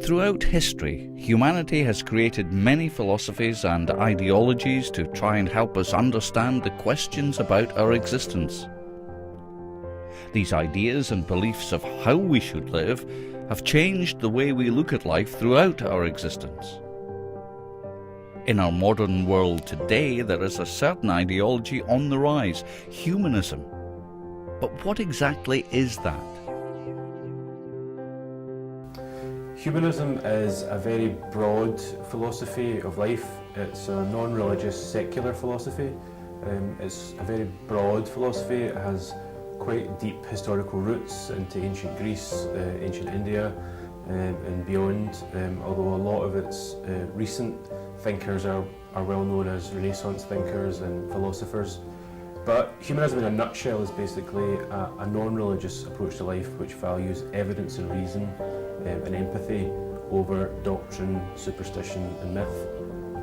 Throughout history, humanity has created many philosophies and ideologies to try and help us understand the questions about our existence. These ideas and beliefs of how we should live have changed the way we look at life throughout our existence. In our modern world today, there is a certain ideology on the rise, humanism. But what exactly is that? Humanism is a very broad philosophy of life. It's a non-religious secular philosophy. It's a very broad philosophy. It has quite deep historical roots into ancient Greece, ancient India and beyond, although a lot of its recent thinkers are well known as Renaissance thinkers and philosophers. But humanism in a nutshell is basically a non-religious approach to life which values evidence and reason and empathy over doctrine, superstition and myth.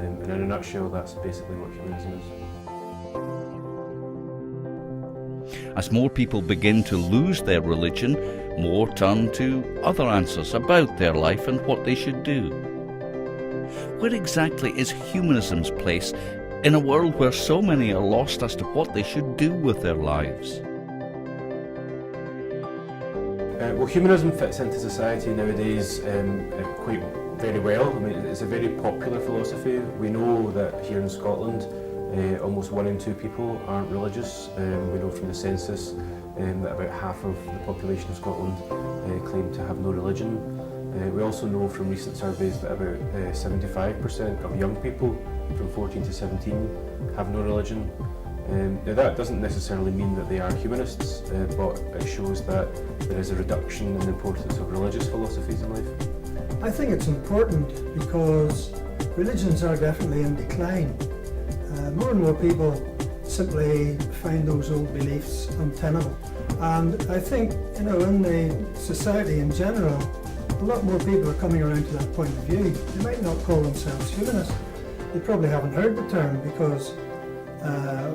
And in a nutshell, that's basically what humanism is. As more people begin to lose their religion, more turn to other answers about their life and what they should do. Where exactly is humanism's place in a world where so many are lost as to what they should do with their lives? Well, humanism fits into society nowadays quite very well. I mean, it's a very popular philosophy. We know that here in Scotland, almost 1 in 2 people aren't religious. We know from the census that about half of the population of Scotland claim to have no religion. We also know from recent surveys that about 75% of young people from 14 to 17 have no religion. Now that doesn't necessarily mean that they are humanists, but it shows that there is a reduction in the importance of religious philosophies in life. I think it's important because religions are definitely in decline. More and more people simply find those old beliefs untenable. And I think, in the society in general, a lot more people are coming around to that point of view. They might not call themselves humanists. They probably haven't heard the term because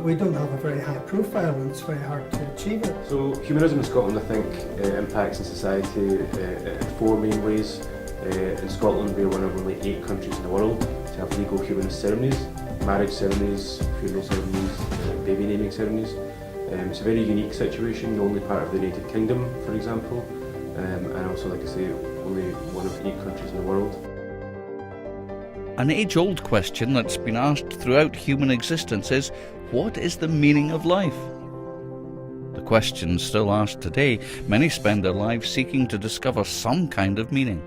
we don't have a very high profile and it's very hard to achieve it. So humanism in Scotland, I think, impacts in society in 4 main ways. In Scotland, we are one of only 8 countries in the world to have legal humanist ceremonies, marriage ceremonies, funeral ceremonies, baby naming ceremonies. It's a very unique situation, the only part of the United Kingdom, for example, and also, like I say, only one of 8 countries in the world. An age-old question that's been asked throughout human existence is, what is the meaning of life? The question still asked today. Many spend their lives seeking to discover some kind of meaning.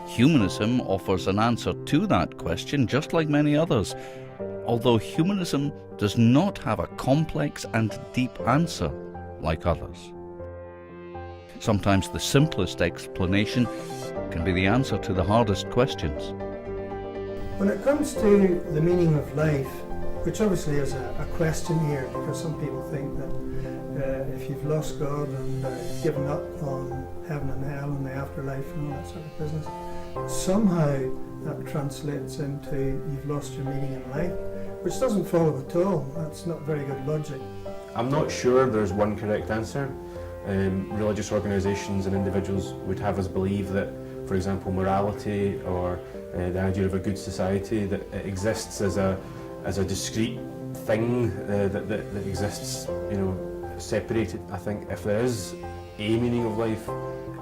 Humanism offers an answer to that question just like many others, although humanism does not have a complex and deep answer like others. Sometimes the simplest explanation can be the answer to the hardest questions. When it comes to the meaning of life, which obviously is a question here, because some people think that if you've lost God and you've given up on heaven and hell and the afterlife and all that sort of business, somehow that translates into you've lost your meaning in life, which doesn't follow at all. That's not very good logic. I'm not sure there's one correct answer. Religious organisations and individuals would have us believe that, for example, morality or the idea of a good society, that it exists as a discrete thing that exists, separated. I think if there is a meaning of life,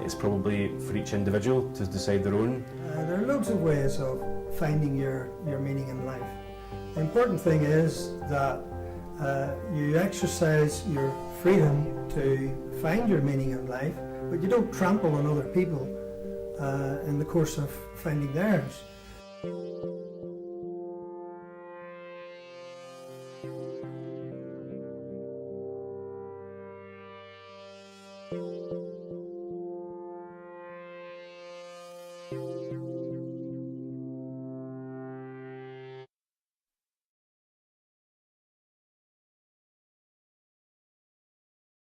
it's probably for each individual to decide their own. There are loads of ways of finding your meaning in life. The important thing is that you exercise your freedom to find your meaning in life, but you don't trample on other people in the course of finding theirs.